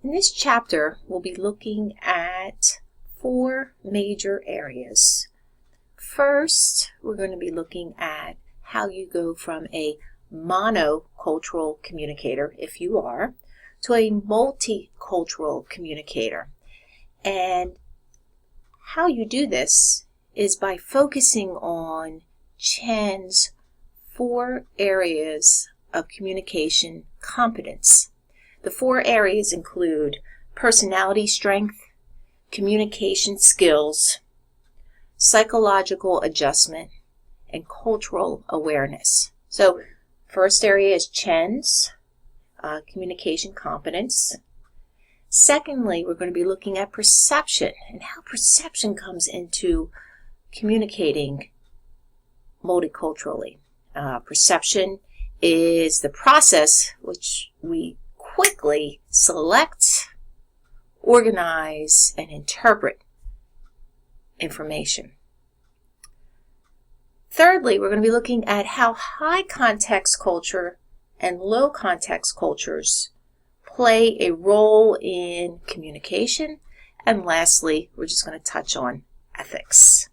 In this chapter, we'll be looking at 4 major areas. First, we're going to be looking at how you go from a monocultural communicator, if you are, to a multicultural communicator. And how you do this is by focusing on Chen's 4 areas of communication competence. The 4 areas include personality strength, communication skills, psychological adjustment, and cultural awareness. So, first area is Chen's communication competence. Secondly, we're going to be looking at perception and how perception comes into communicating multiculturally. Perception is the process which we quickly select, organize, and interpret information. Thirdly, we're going to be looking at how high context culture and low context cultures play a role in communication. And lastly, we're just going to touch on ethics.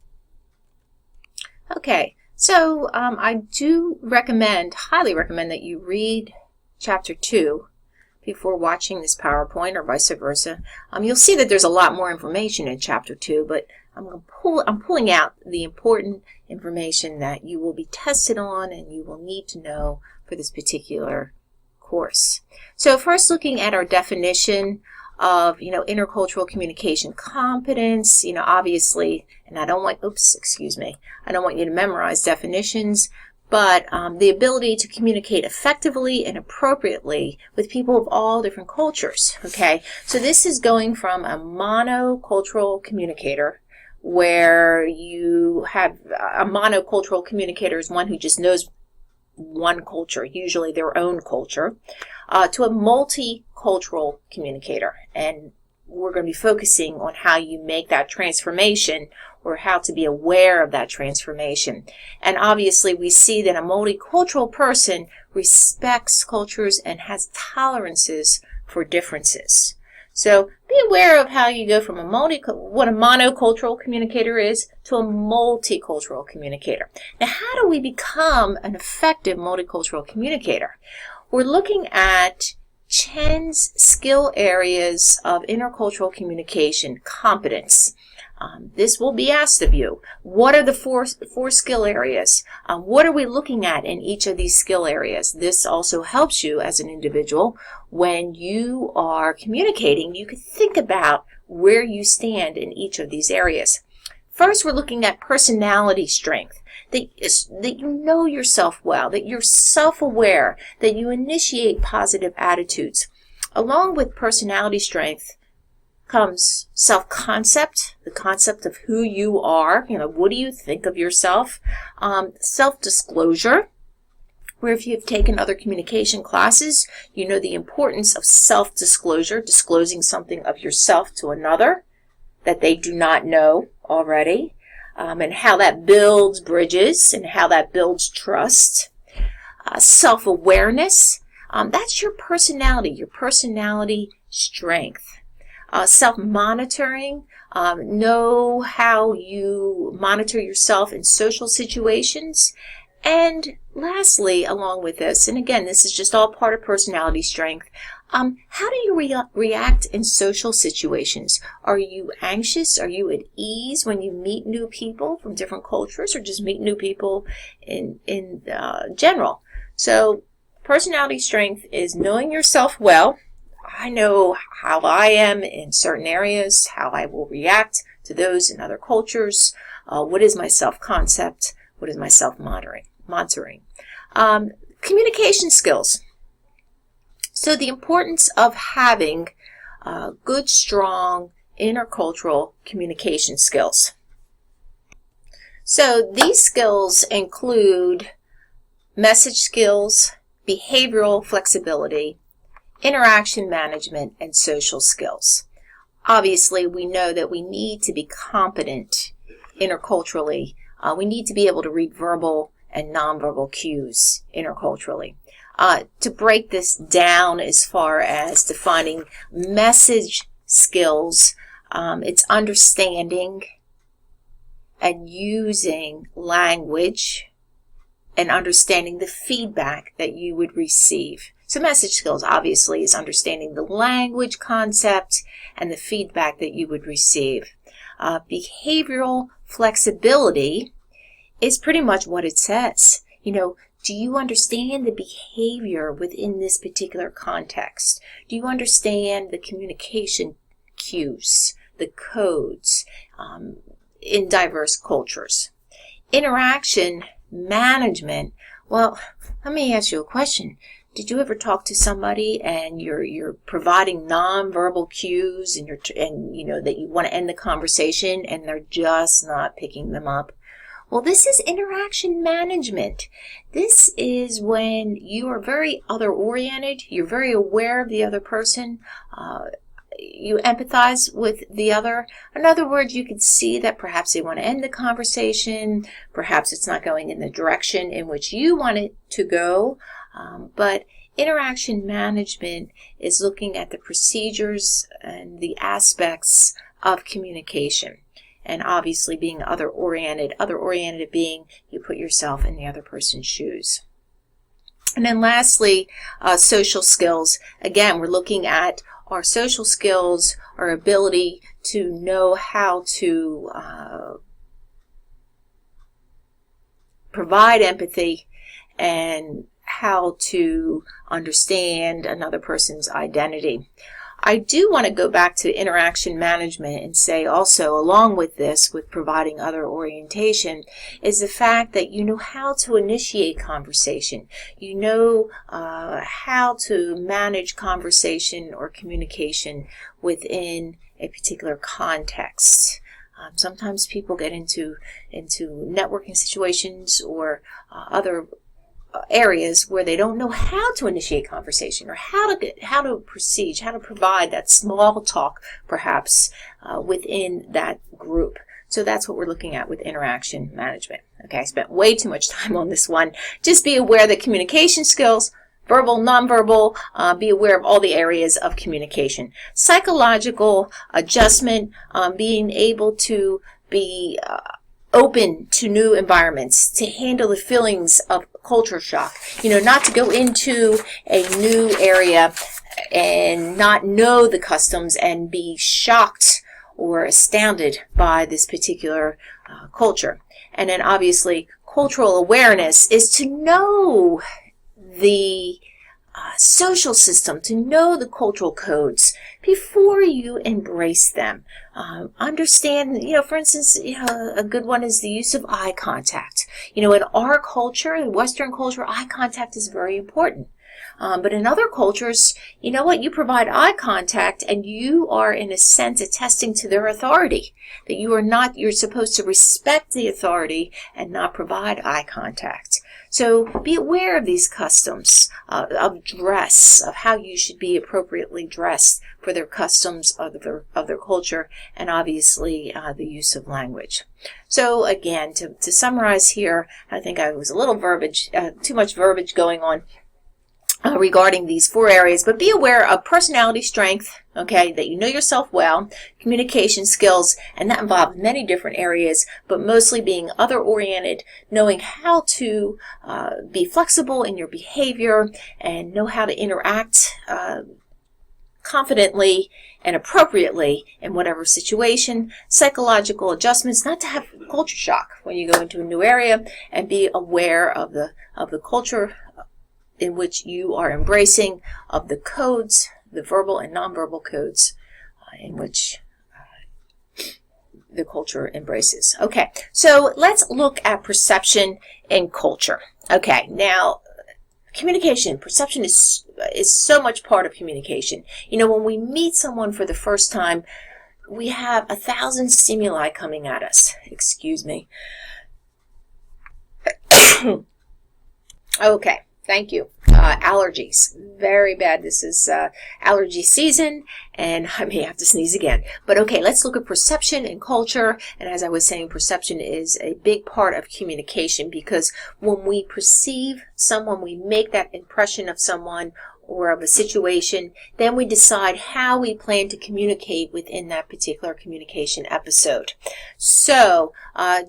Okay, so I do highly recommend that you read Chapter 2 before watching this PowerPoint or vice versa. You'll see that there's a lot more information in Chapter 2, but I'm pulling out the important information that you will be tested on and you will need to know for this particular course. So first, looking at our definition of intercultural communication competence. Obviously, and I don't want you to memorize definitions, but the ability to communicate effectively and appropriately with people of all different cultures. Okay, so this is going from a monocultural communicator, where you have a monocultural communicator is one who just knows one culture, usually their own culture, to a multicultural communicator. And we're going to be focusing on how you make that transformation or how to be aware of that transformation. And obviously we see that a multicultural person respects cultures and has tolerances for differences. So be aware of how you go from what a monocultural communicator is to a multicultural communicator. Now, how do we become an effective multicultural communicator? We're looking at Chen's skill areas of intercultural communication competence. This will be asked of you. What are the four skill areas? What are we looking at in each of these skill areas? This also helps you as an individual when you are communicating. You can think about where you stand in each of these areas. First, we're looking at personality strength. That you know yourself well, that you're self-aware, that you initiate positive attitudes. Along with personality strength comes self-concept, the concept of who you are. What do you think of yourself? Self-disclosure, where if you've taken other communication classes, you know the importance of self-disclosure, disclosing something of yourself to another that they do not know already, and how that builds bridges and how that builds trust. Self-awareness, that's your personality strength. Self-monitoring, know how you monitor yourself in social situations. And lastly, along with this, and again, this is just all part of personality strength, how do you react in social situations? Are you anxious? Are you at ease when you meet new people from different cultures, or just meet new people in general? So personality strength is knowing yourself well. I know how I am in certain areas, how I will react to those in other cultures. What is my self-concept? What is my self-monitoring? Communication skills. So the importance of having good, strong, intercultural communication skills. So these skills include message skills, behavioral flexibility, interaction management, and social skills. Obviously, we know that we need to be competent interculturally. We need to be able to read verbal and nonverbal cues interculturally. to break this down as far as defining message skills, it's understanding and using language and understanding the feedback that you would receive. So message skills obviously is understanding the language concept and the feedback that you would receive. Behavioral flexibility is pretty much what it says. Do you understand the behavior within this particular context? Do you understand the communication cues, the codes in diverse cultures? Interaction management. Well, let me ask you a question. Did you ever talk to somebody and you're providing nonverbal cues and that you want to end the conversation and they're just not picking them up? Well, this is interaction management. This is when you are very other-oriented, you're very aware of the other person, you empathize with the other. In other words, you can see that perhaps they want to end the conversation, perhaps it's not going in the direction in which you want it to go, but interaction management is looking at the procedures and the aspects of communication. And obviously being other-oriented being you put yourself in the other person's shoes. And then lastly, social skills. Again, we're looking at our social skills, our ability to know how to provide empathy and how to understand another person's identity. I do want to go back to interaction management and say also, along with this, with providing other orientation, is the fact that you know how to initiate conversation. You know how to manage conversation or communication within a particular context. Sometimes people get into networking situations or other areas where they don't know how to initiate conversation or how to proceed, how to provide that small talk perhaps within that group. So that's what we're looking at with interaction management. Okay, I spent way too much time on this one. Just be aware that communication skills, verbal, nonverbal, be aware of all the areas of communication. Psychological adjustment, being able to be open to new environments, to handle the feelings of culture shock. Not to go into a new area and not know the customs and be shocked or astounded by this particular culture. And then obviously cultural awareness is to know the social system, to know the cultural codes before you embrace them. Understand, for instance, a good one is the use of eye contact. In our culture, in Western culture, eye contact is very important. But in other cultures, you provide eye contact and you are in a sense attesting to their authority. That you're supposed to respect the authority and not provide eye contact. So be aware of these customs of dress, of how you should be appropriately dressed for their customs of their culture, and obviously the use of language. So again, to summarize here, I think I was a little too much verbiage going on regarding these 4 areas, but be aware of personality strength, okay, that you know yourself well, communication skills, and that involves many different areas, but mostly being other-oriented, knowing how to be flexible in your behavior and know how to interact confidently and appropriately in whatever situation, psychological adjustments, not to have culture shock when you go into a new area, and be aware of the culture in which you are embracing, of the codes, the verbal and nonverbal codes in which the culture embraces. Okay, so let's look at perception and culture. Okay, now communication, perception is so much part of communication. When we meet someone for the first time, we have 1,000 stimuli coming at us. Excuse me. Okay. Thank you. Allergies. Very bad. This is allergy season, and I may have to sneeze again. But okay, let's look at perception and culture. And as I was saying, perception is a big part of communication, because when we perceive someone, we make that impression of someone or of a situation, then we decide how we plan to communicate within that particular communication episode. So,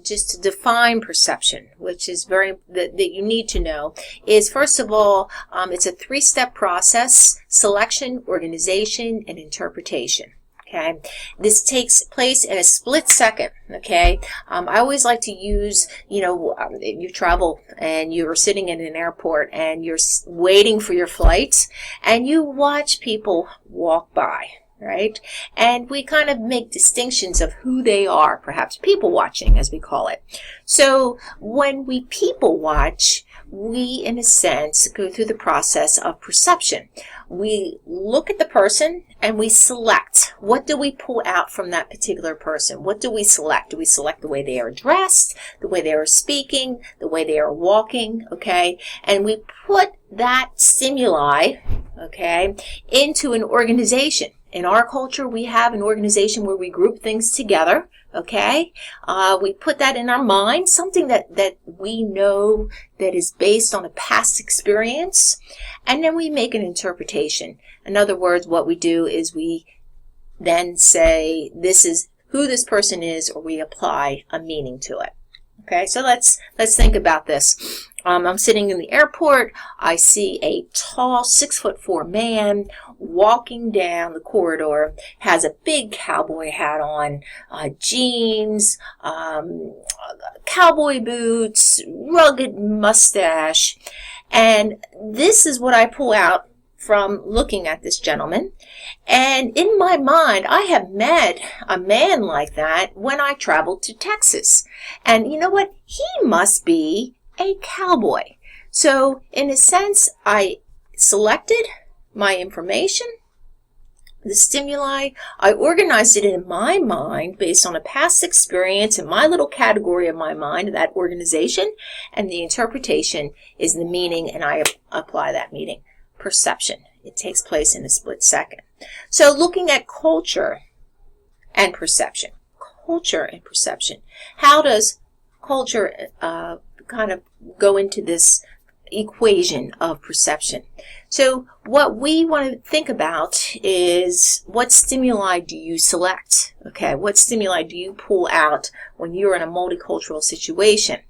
just to define perception, which is that you need to know, is first of all, it's a 3-step process: selection, organization, and interpretation. Okay, this takes place in a split second. Okay, I always like to use, you travel and you're sitting in an airport and you're waiting for your flight and you watch people walk by, right? And we kind of make distinctions of who they are, perhaps people watching, as we call it. So when we people watch, we, in a sense, go through the process of perception. We look at the person and we select. What do we pull out from that particular person? What do we select? Do we select the way they are dressed, the way they are speaking, the way they are walking, okay? And we put that stimuli, okay, into an organization. In our culture, we have an organization where we group things together, okay? We put that in our mind, something that we know that is based on a past experience, and then we make an interpretation. In other words, what we do is we then say, this is who this person is, or we apply a meaning to it. Okay, so let's think about this. I'm sitting in the airport. I see a tall 6'4" man walking down the corridor, has a big cowboy hat on, jeans, cowboy boots, rugged mustache. And this is what I pull out from looking at this gentleman. And in my mind, I have met a man like that when I traveled to Texas. And you know what? He must be a cowboy. So in a sense, I selected my information, the stimuli, I organized it in my mind based on a past experience in my little category of my mind, that organization, and the interpretation is the meaning, and I apply that meaning. Perception. It takes place in a split second. So looking at culture and perception. Culture and perception. How does culture kind of go into this equation of perception? So what we want to think about is, what stimuli do you select? Okay, what stimuli do you pull out when you're in a multicultural situation?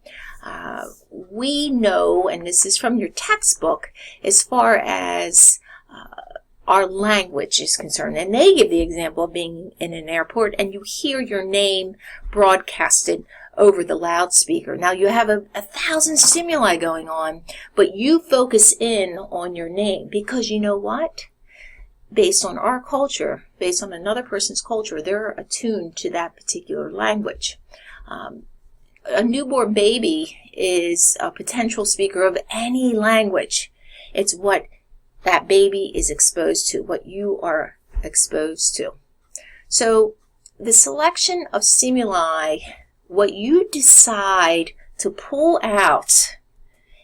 We know, and this is from your textbook, as far as our language is concerned, and they give the example of being in an airport and you hear your name broadcasted over the loudspeaker. Now you have a 1,000 stimuli going on, but you focus in on your name, because you know what? Based on our culture, based on another person's culture, they're attuned to that particular language. A newborn baby is a potential speaker of any language. It's what that baby is exposed to, what you are exposed to. So the selection of stimuli, what you decide to pull out,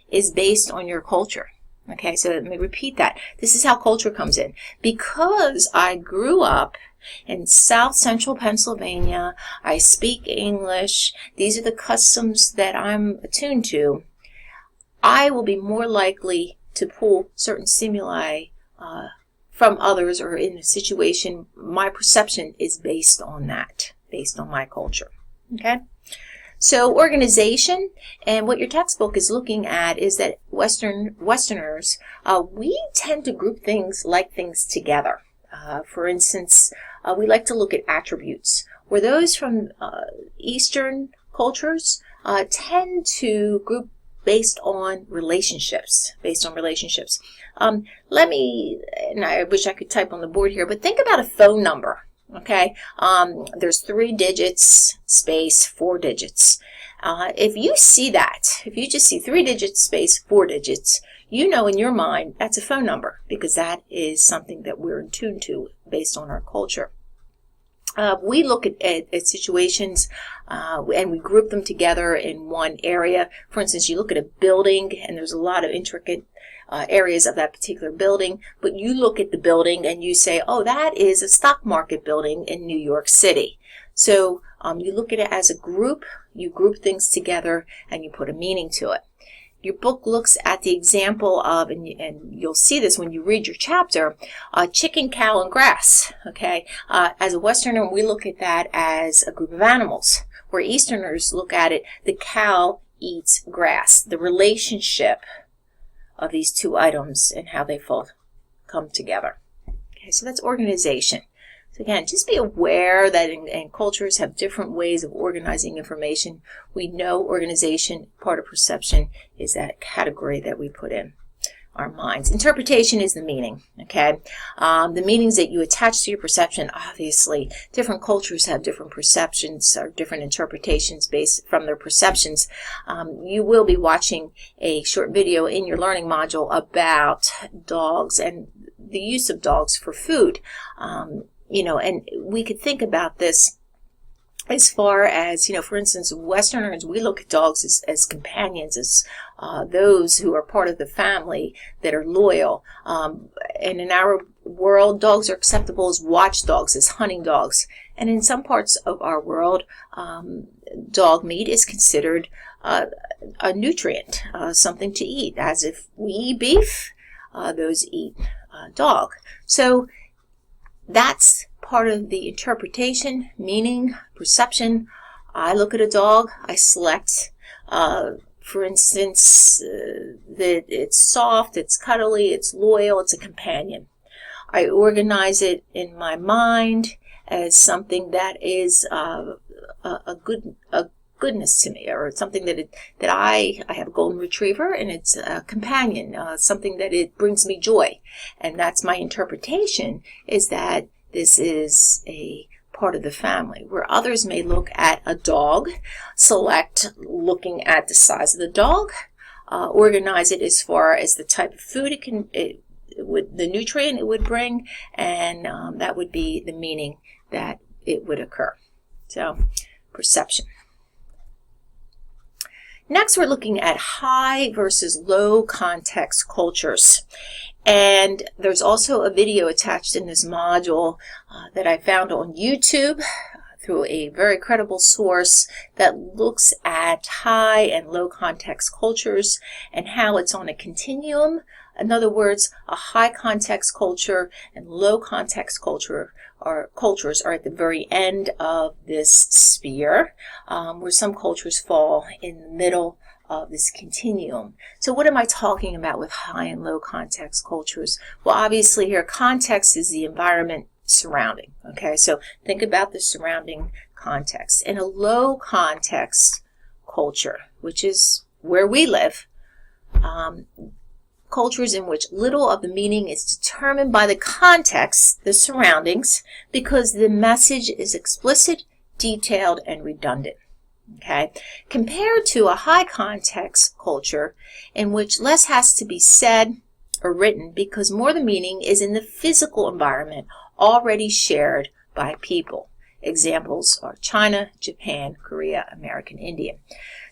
is based on your culture. Okay, so let me repeat that. This is how culture comes in. Because I grew up in South Central Pennsylvania, I speak English, these are the customs that I'm attuned to, I will be more likely to pull certain stimuli from others, or in a situation, my perception is based on that, based on my culture. Okay? So organization, and what your textbook is looking at is that Westerners, we tend to group things together. For instance, we like to look at attributes, where those from Eastern cultures tend to group based on relationships. Let me, and I wish I could type on the board here, but think about a phone number. Okay, there's 3 digits, space, 4 digits. If you see that, if you just see 3 digits, space, 4 digits, you know in your mind that's a phone number, because that is something that we're in tune to based on our culture. We look at situations and we group them together in one area. For instance, you look at a building and there's a lot of intricate areas of that particular building, but you look at the building and you say, oh, that is a stock market building in New York City. So you look at it as a group, you group things together, and you put a meaning to it. Your book looks at the example of, and you'll see this when you read your chapter, chicken, cow, and grass. Okay, as a Westerner, we look at that as a group of animals, where Easterners look at it, the cow eats grass, the relationship of these two items and how they come together. Okay, so that's organization. So again, just be aware that and cultures have different ways of organizing information. We know organization, part of perception, is that category that we put in our minds. Interpretation is the meaning, okay? The meanings that you attach to your perception, obviously, different cultures have different perceptions or different interpretations based from their perceptions. You will be watching a short video in your learning module about dogs and the use of dogs for food. And we could think about this as far as, for instance, Westerners, we look at dogs as companions, as those who are part of the family that are loyal. And in our world, dogs are acceptable as watchdogs, as hunting dogs. And in some parts of our world, dog meat is considered a nutrient, something to eat. As if we eat beef, those eat dog. So that's part of the interpretation, meaning, perception. I look at a dog, I select, for instance, that it's soft, it's cuddly, it's loyal, it's a companion. I organize it in my mind as something that is a goodness to me, or something that I have a golden retriever and it's a companion, something that it brings me joy. And that's my interpretation, is that this is a part of the family, where others may look at a dog, select looking at the size of the dog, organize it as far as the type of food the nutrient it would bring, and that would be the meaning that it would occur. So, perception. Next, we're looking at high versus low context cultures. And there's also a video attached in this module that I found on YouTube through a very credible source that looks at high and low context cultures and how it's on a continuum. In other words, a high context culture and low context cultures are at the very end of this sphere, where some cultures fall in the middle of this continuum. So what am I talking about with high and low context cultures? Well, obviously here, context is the environment surrounding. Okay, so think about the surrounding context. In a low context culture, which is where we live, cultures in which little of the meaning is determined by the context, the surroundings, because the message is explicit, detailed, and redundant. Okay, compared to a high context culture in which less has to be said or written because more of the meaning is in the physical environment already shared by people. Examples are China, Japan, Korea, American Indian.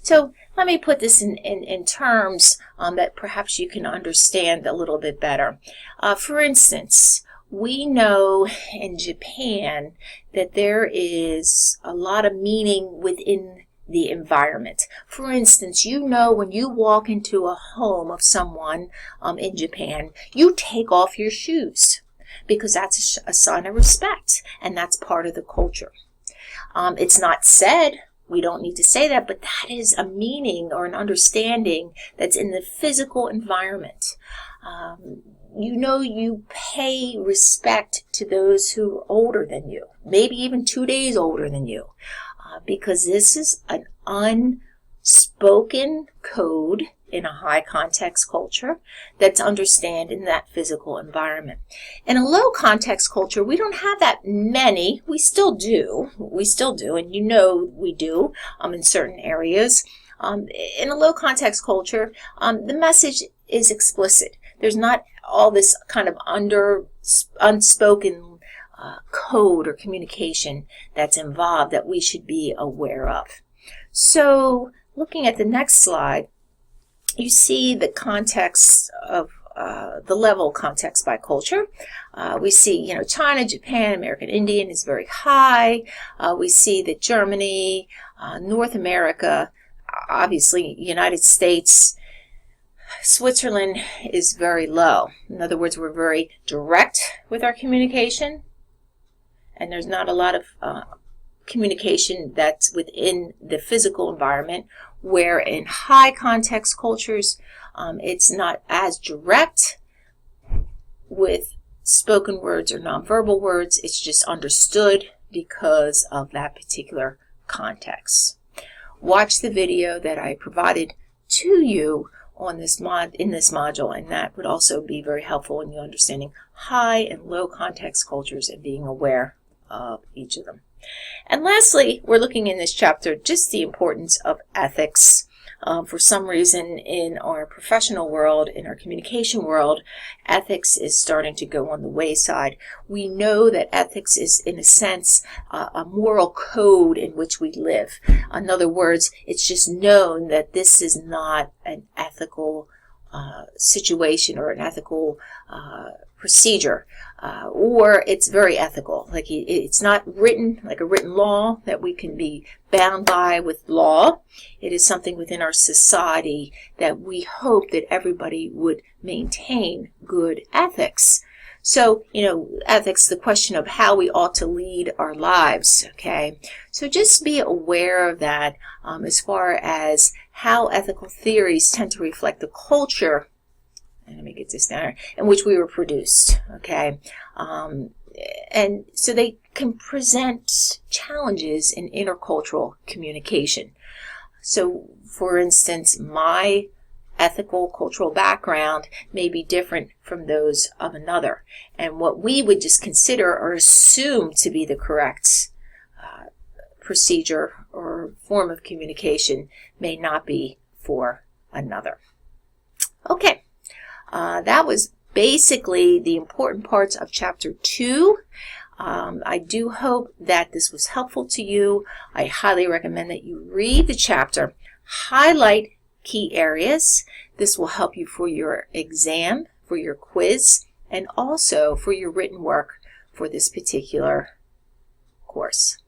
So let me put this in terms that perhaps you can understand a little bit better. For instance, we know in Japan that there is a lot of meaning within the environment. For instance, when you walk into a home of someone in Japan, you take off your shoes because that's a sign of respect, and that's part of the culture. It's not said, we don't need to say that, but that is a meaning or an understanding that's in the physical environment. You pay respect to those who are older than you, maybe even 2 days older than you, because this is an unspoken code in a high context culture that's understood in that physical environment. In a low context culture, we don't have that many. We still do, and we do in certain areas. In a low context culture, the message is explicit. There's not all this kind of unspoken code or communication that's involved that we should be aware of. So looking at the next slide, you see the context of the level context by culture. We see, China, Japan, American Indian is very high. We see that Germany, North America, obviously United States, Switzerland is very low. In other words, we're very direct with our communication, and there's not a lot of communication that's within the physical environment, where in high context cultures, it's not as direct with spoken words or nonverbal words. It's just understood because of that particular context. Watch the video that I provided to you on this in this module, and that would also be very helpful in you understanding high and low context cultures and being aware of each of them. And lastly, we're looking in this chapter just the importance of ethics. For some reason in our professional world, in our communication world, ethics is starting to go on the wayside. We know that ethics is, in a sense, a moral code in which we live. In other words, it's just known that this is not an ethical situation or an ethical procedure, or it's very ethical. Like it's not written like a written law that we can be bound by with law. It is something within our society that we hope that everybody would maintain good ethics. So, ethics, the question of how we ought to lead our lives, okay? So just be aware of that as far as how ethical theories tend to reflect the culture, and let me get this down here, in which we were produced, okay? And so they can present challenges in intercultural communication. So, for instance, my ethical cultural background may be different from those of another. And what we would just consider or assume to be the correct procedure or form of communication may not be for another. Okay, that was basically the important parts of Chapter 2. I do hope that this was helpful to you. I highly recommend that you read the chapter, highlight key areas. This will help you for your exam, for your quiz, and also for your written work for this particular course.